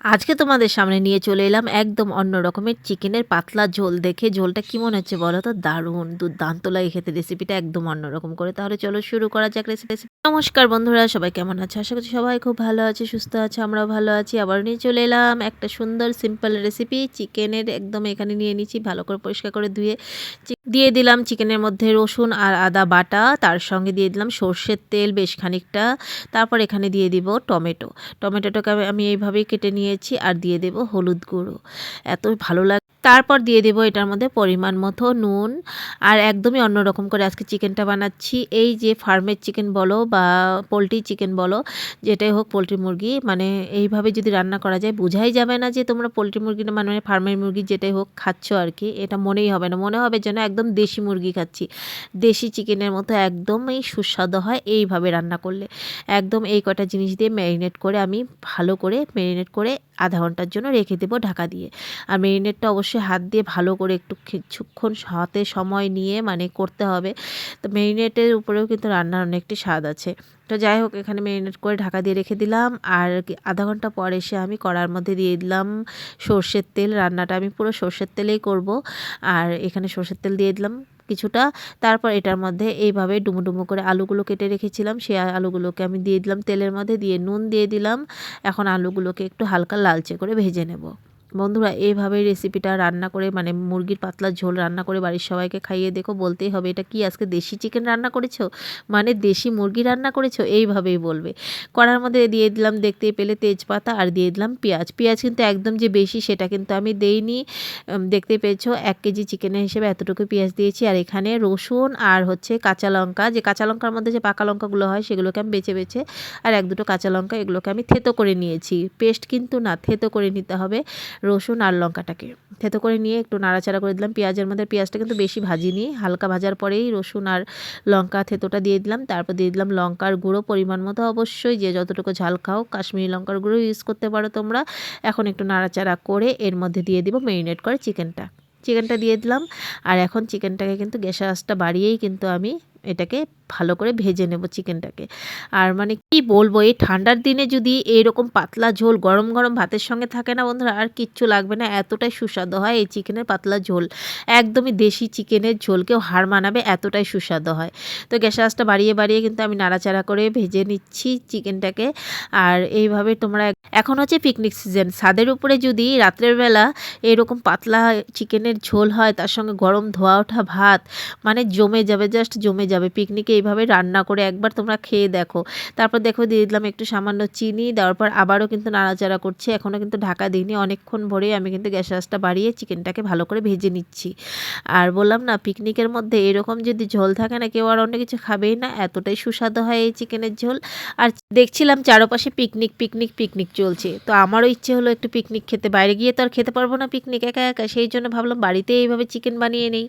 আজকে তোমাদের সামনে নিয়ে চলে এলাম একদম অন্য রকমের চিকেনের পাতলা ঝোল। দেখে ঝোলটা কি মনে হচ্ছে বলো তো? দারুণ দুর্দান্ত লাগে খেতে। রেসিপিটা একদম অন্যরকম করে। তাহলে চলো শুরু করা যাক রেসিপি। নমস্কার বন্ধুরা, সবাই কেমন আছে? আশা করছি সবাই খুব ভালো আছে, সুস্থ আছে। আমরাও ভালো আছি। আবার নিয়ে চলে এলাম একটা সুন্দর সিম্পল রেসিপি চিকেনের। একদম এখানে নিয়ে নিচ্ছি, ভালো করে পরিষ্কার করে ধুয়ে দিয়ে দিলাম চিকেনের মধ্যে রসুন আর আদা বাটা, তার সঙ্গে দিয়ে দিলাম সর্ষের তেল বেশ খানিকটা। তারপর এখানে দিয়ে দিব টমেটোটাকে আমি এইভাবেই কেটে নিয়েছি, আর দিয়ে দেব হলুদ গুঁড়ো। এত ভালো লাগে। তারপর দিয়ে দেব এটার মধ্যে পরিমাণ মতো নুন। আর একদমই অন্যরকম করে আজকে চিকেনটা বানাচ্ছি। এই যে ফার্মের চিকেন বলো বা পোলট্রি চিকেন বলো, যেটাই হোক পোলট্রি মুরগি, মানে এইভাবে যদি রান্না করা যায় বোঝাই যাবে না যে তোমরা পোলট্রি মুরগি না, মানে ফার্মের মুরগি যেটাই হোক খাচ্ছ আর কি। এটা মনেই হবে না, মনে হবে যেন একদম দেশি মুরগি খাচ্ছি। দেশি চিকেনের মতো একদমই সুস্বাদু হয় এইভাবে রান্না করলে। একদম এই কটা জিনিস দিয়ে ম্যারিনেট করে আমি ভালো করে ম্যারিনেট করে আধা ঘন্টার জন্য রেখে দেবো ঢাকা দিয়ে। আর ম্যারিনেটটা অবশ্যই হাত দিয়ে ভালো করে একটু কিছুক্ষণ হাতে সময় নিয়ে মানে করতে হবে। তো ম্যারিনেটের উপরেও কিন্তু রান্নার অনেকটি স্বাদ আছে। তো যাই হোক, এখানে ম্যারিনেট করে ঢাকা দিয়ে রেখে দিলাম। আর আধা ঘন্টা পর এসে আমি কড়ার মধ্যে দিয়ে দিলাম সর্ষের তেল। রান্নাটা আমি পুরো সর্ষের তেলেই করব। আর এখানে সর্ষের তেল দিয়ে দিলাম কিছুটা। তারপর এটার মধ্যে এইভাবে ডুমো ডুমো করে আলুগুলো কেটে রেখেছিলাম, সেই আলুগুলোকে আমি দিয়ে দিলাম তেলের মধ্যে, দিয়ে নুন দিয়ে দিলাম। এখন আলুগুলোকে একটু হালকা লালচে করে ভেজে নেব। বন্ধুরা, এইভাবেই রেসিপিটা রান্না করে, মানে মুরগির পাতলা ঝোল রান্না করে বাড়ির সবাইকে খাইয়ে দেখো। বলতেই হবে, এটা কি আজকে দেশি চিকেন রান্না করেছো, মানে দেশি মুরগি রান্না করেছো, এইভাবেই বলবে। কড়ার মধ্যে দিয়ে দিলাম দেখতেই পেলে তেজপাতা, আর দিয়ে দিলাম পেঁয়াজ কিন্তু একদম যে বেশি সেটা কিন্তু আমি দেইনি। দেখতেই পেয়েছো 1 কেজি চিকেনের হিসেবে এতটুকু পেঁয়াজ দিয়েছি। আর এখানে রসুন আর হচ্ছে কাঁচা লঙ্কা, যে কাঁচা লঙ্কার মধ্যে যে পাকা লঙ্কাগুলো হয় সেগুলোকে আমি বেছে বেছে, আর 1-2 কাঁচা লঙ্কা, এগুলোকে আমি থেতো করে নিয়েছি। পেস্ট কিন্তু না, থেতো করে নিতে হবে রসুন আর লঙ্কাটাকে। থেতো করে নিয়ে একটু নাড়াচাড়া করে দিলাম পেঁয়াজের মধ্যে। পেঁয়াজটা কিন্তু বেশি ভাজিনি, হালকা ভাজার পরেই রসুন আর লঙ্কা থেতোটা দিয়ে দিলাম। তারপর দিয়ে দিলাম লঙ্কার গুঁড়ো পরিমাণ মতো, অবশ্যই যে যতটুকু ঝাল খাও কাশ্মীরি লঙ্কার গুঁড়ো ইউজ করতে পারো তোমরা। এখন একটু নাড়াচাড়া করে এর মধ্যে দিয়ে দিব ম্যারিনেট করে চিকেনটা দিয়ে দিলাম। আর এখন চিকেনটাকে কিন্তু গ্যাসের আঁচটা বাড়িয়েই কিন্তু আমি এটাকে ভালো করে ভেজে নেব চিকেনটাকে। আর মানে কি বলবো, এই ঠান্ডার দিনে যদি এইরকম পাতলা ঝোল গরম গরম ভাতের সঙ্গে থাকে না বন্ধুরা, আর কিচ্ছু লাগবে না, এতটাই সুস্বাদু হয় এই চিকেনের পাতলা ঝোল। একদমই দেশি চিকেনের ঝোলকেও হার মানাবে, এতটাই সুস্বাদু হয়। তো গ্যাসের আঁচটা বাড়িয়ে বাড়িয়ে কিন্তু আমি নাড়াচাড়া করে ভেজে নিচ্ছি চিকেনটাকে। আর এইভাবে তোমরা, এখন হচ্ছে পিকনিক সিজন, ছাদের উপরে যদি রাত্রের বেলা এরকম পাতলা চিকেনের ঝোল হয়, তার সঙ্গে গরম ধোয়া ওঠা ভাত, মানে জমে যাবে, জাস্ট জমে যাবে। পিকনিকে এইভাবে রান্না করে একবার তোমরা খেয়ে দেখো। তারপর দেখো দিয়ে দিলাম একটু সামান্য চিনি, দেওয়ার পর আবারও কিন্তু নাড়াচাড়া করছি। এখনও কিন্তু ঢাকা দিইনি, অনেকক্ষণ ভরেই আমি কিন্তু গ্যাসের আঁচটা বাড়িয়ে চিকেনটাকে ভালো করে ভেজে নিচ্ছি। আর বললাম না, পিকনিকের মধ্যে এরকম যদি ঝোল থাকে না, কেউ আর অন্য কিছু খাবেই না, এতটাই সুস্বাদু হয় এই চিকেনের ঝোল। আর দেখছিলাম চারপাশে পিকনিক পিকনিক পিকনিক চলছে, তো আমারও ইচ্ছে হলো একটু পিকনিক খেতে। বাইরে গিয়ে তো আর খেতে পারবো না পিকনিক একা একা, সেই জন্য ভাবলাম বাড়িতে এইভাবে চিকেন বানিয়ে নেই।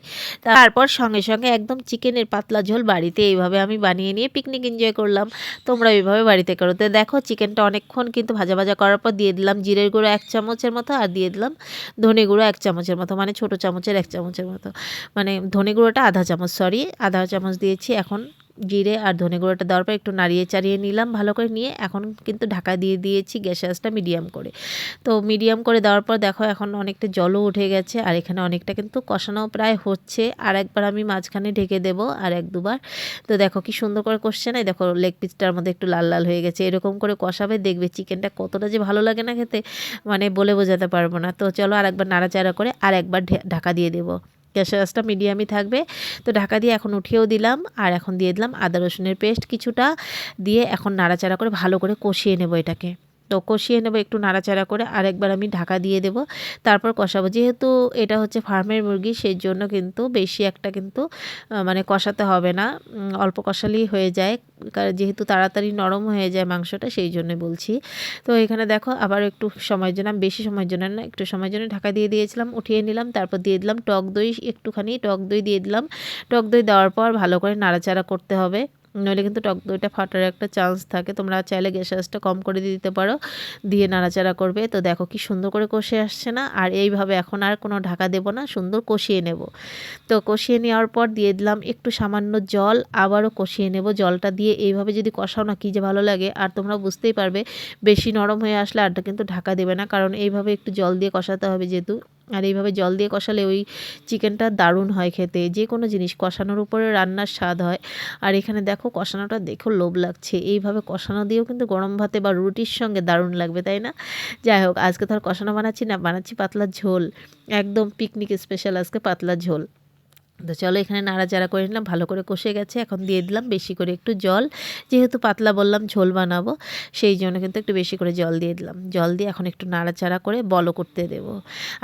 তারপর সঙ্গে সঙ্গে একদম চিকেনের পাতলা ঝোল বাড়িতে এইভাবে আমি বানিয়ে নিয়ে পিকনিক এনজয় করলাম। তোমরা এইভাবে বাড়িতে করো। তো দেখো চিকেনটা অনেকক্ষণ কিন্তু ভাজা ভাজা করার পর দিয়ে দিলাম জিরের গুঁড়ো 1 চামচের মতো, আর দিয়ে দিলাম ধনে গুঁড়ো 1 চামচের মতো, মানে ছোটো চামচের 1 চামচের মতো, মানে ধনে গুঁড়োটা আধা চামচ, সরি আধা চামচ দিয়েছি। এখন জিরে আর ধনে গুঁড়োটা দেওয়ার পর একটু নাড়িয়ে চাড়িয়ে নিলাম ভালো করে নিয়ে, এখন কিন্তু ঢাকা দিয়ে দিয়েছি গ্যাসের আঁচটা মিডিয়াম করে। তো মিডিয়াম করে দেওয়ার পর দেখো এখন অনেকটা জলও উঠে গেছে, আর এখানে অনেকটা কিন্তু কষানো প্রায় হচ্ছে। আর একবার আমি মাঝখানে ঢেকে দেবো, আর 1-2 বার। তো দেখো কি সুন্দর করে কষছে না, দেখো লেগ পিসটার মধ্যে একটু লাল লাল হয়ে গেছে। এরকম করে কষাবে, দেখবে চিকেনটা কতটা যে ভালো লাগে না খেতে, মানে বলে বোঝাতে পারবো না। তো চলো আরেকবার নাড়াচাড়া করে আর একবার ঢাকা দিয়ে দেবো। গ্যাসের আঁচটা মিডিয়ামই থাকবে। তো ঢাকা দিয়ে এখন উঠিয়েও দিলাম, আর এখন দিয়ে দিলাম আদা রসুনের পেস্ট কিছুটা দিয়ে, এখন নাড়াচাড়া করে ভালো করে কষিয়ে নেব এটাকে। তো কষিয়ে নেব একটু নাড়াচাড়া করে, আরেকবার আমি ঢাকা দিয়ে দেব। তারপর কষাবো, যেহেতু এটা হচ্ছে ফার্মের মুরগি, সেই জন্য কিন্তু বেশি একটা কিন্তু মানে কষাতে হবে না, অল্প কষালেই হয়ে যায়, যেহেতু তাড়াতাড়ি নরম হয়ে যায় মাংসটা, সেই জন্য বলছি। তো এখানে দেখো আবার একটু সময়ের জন্য, আমি বেশি সময়ের জন্য না, একটু সময়ের জন্য ঢাকা দিয়ে দিয়েছিলাম, উঠিয়ে নিলাম। তারপর দিয়ে দিলাম টক দই, একটুখানি টক দই দিয়ে দিলাম। টক দই দেওয়ার পর ভালো করে নাড়াচাড়া করতে হবে। নইলে কিন্তু টক দইটা ফাটার একটা চান্স থাকে। তোমরা চাইলে গ্যাস আঁচটা কম করে দিয়ে দিতে পারো, দিয়ে নাড়াচাড়া করবে। তো দেখো কি সুন্দর করে কষে আসছে না? আর এইভাবে এখন আর কোনো ঢাকা দেব না, সুন্দর কষিয়ে নেব। তো কষিয়ে নেওয়ার পর দিয়ে দিলাম একটু সামান্য জল, আবারও কষিয়ে নেব। জলটা দিয়ে এইভাবে যদি কষাও না, কী যে ভালো লাগে। আর তোমরা বুঝতেই পারবে বেশি নরম হয়ে আসলে আরটা কিন্তু ঢাকা দেবে না, কারণ এইভাবে একটু জল দিয়ে কষাতে হবে যেহেতু। আর এইভাবে জল দিয়ে কষালে ওই চিকেনটা দারুণ হয় খেতে। যে কোনো জিনিস কষানোর উপরে রান্নার স্বাদ হয়। আর এখানে দেখো কষানোটা দেখো লোভ লাগছে। এইভাবে কষানো দিয়েও কিন্তু গরম ভাতে বা রুটির সঙ্গে দারুণ লাগবে, তাই না? যাই হোক, আজকে তো আর কষানো বানাচ্ছি না, বানাচ্ছি পাতলা ঝোল। একদম পিকনিক স্পেশাল আজকে পাতলা ঝোল। তো চলো এখানে নাড়াচাড়া করে নিলাম, ভালো করে কষে গেছে। এখন দিয়ে দিলাম বেশি করে একটু জল, যেহেতু পাতলা বললাম ঝোল বানাবো, সেই জন্য কিন্তু একটু বেশি করে জল দিয়ে দিলাম। জল দিয়ে এখন একটু নাড়াচাড়া করে বলও করতে দেব।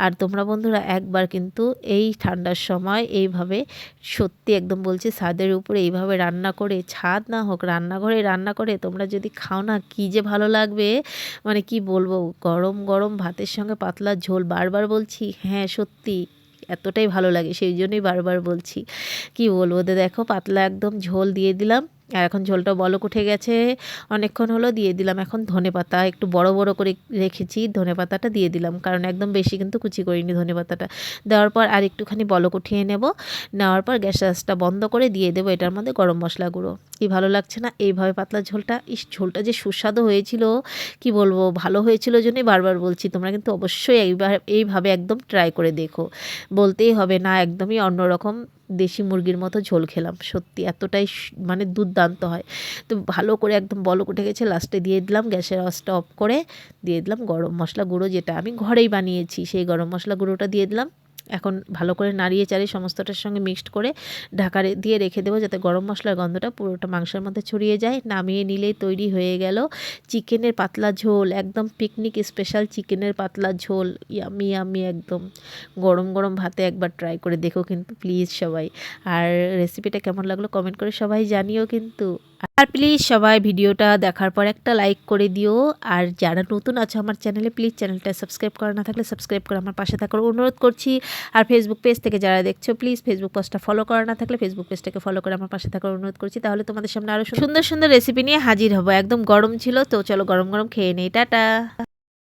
আর তোমরা বন্ধুরা একবার কিন্তু এই ঠান্ডার সময় এইভাবে, সত্যি একদম বলছি, ছাদের উপরে এইভাবে রান্না করে, ছাদ না হোক রান্নাঘরে রান্না করে তোমরা যদি খাও না, কী যে ভালো লাগবে, মানে কি বলবো। গরম গরম ভাতের সঙ্গে পাতলা ঝোল, বারবার বলছি, হ্যাঁ সত্যি এতটাই ভালো লাগে, সেই জন্যই বারবার বলছি। কি বলবো, দেখো পাতলা একদম ঝোল দিয়ে দিলাম। আর এখন ঝোলটা বলক উঠে গেছে, অনেকক্ষণ হলো। দিয়ে দিলাম এখন ধনেপাতা, একটু বড় বড় করে রেখেছি, ধনেপাতাটা দিয়ে দিলাম, কারণ একদম বেশি কিন্তু কুচি করিনি ধনেপাতাটা। দেওয়ার পর আর একটুখানি বলক উঠিয়ে নেব। নেওয়ার পর গ্যাস আঁচটা বন্ধ করে দিয়ে দেবো এটার মধ্যে গরম মশলা গুঁড়ো। কি ভালো লাগছে না এইভাবে পাতলা ঝোলটা? ঝোলটা যে সুস্বাদু হয়েছিল, কি বলবো, ভালো হয়েছিল জন্যই বারবার বলছি। তোমরা কিন্তু অবশ্যই এইভাবে একদম ট্রাই করে দেখো। বলতেই হবে না, একদমই অন্যরকম, দেশি মুরগির মতো ঝোল খেলাম। সত্যি এতটাই মানে দুর্দান্ত হয়। তো ভালো করে একদম বলক উঠে গেছে, লাস্টে দিয়ে দিলাম গ্যাসের আঁচটা অফ করে, দিয়ে দিলাম গরম মশলা গুঁড়ো, যেটা আমি ঘরেই বানিয়েছি, সেই গরম মশলা গুঁড়োটা দিয়ে দিলাম। এখন ভালো করে নাড়িয়ে চাড়িয়ে সমস্তটার সঙ্গে মিক্সড করে ঢাকা দিয়ে রেখে দেবো, যাতে গরম মশলার গন্ধটা পুরোটা মাংসের মধ্যে ছড়িয়ে যায়। নামিয়ে নিলেই তৈরি হয়ে গেল চিকেনের পাতলা ঝোল, একদম পিকনিক স্পেশাল চিকেনের পাতলা ঝোল। ইয়ামি ইয়ামি একদম। গরম গরম ভাতে একবার ট্রাই করে দেখো কিন্তু প্লিজ সবাই। আর রেসিপিটা কেমন লাগলো কমেন্ট করে সবাই জানিও কিন্তু। আর প্লিজ সবাই ভিডিওটা দেখার পর একটা লাইক করে দিও। আর যারা নতুন আছো আমার চ্যানেলে, প্লিজ চ্যানেলটা সাবস্ক্রাইব করা না থাকলে সাবস্ক্রাইব করে আমার পাশে থাকার অনুরোধ করছি। আর ফেসবুক পেজ থেকে যারা দেখছো, প্লিজ ফেসবুক পেজটা ফলো করা না থাকলে ফেসবুক পেজটাকে ফলো করে আমার পাশে থাকার অনুরোধ করছি। তাহলে তোমাদের সামনে আরও সুন্দর সুন্দর রেসিপি নিয়ে হাজির হবো। একদম গরম ছিল, তো চলো গরম গরম খেয়ে নেই। টাটা।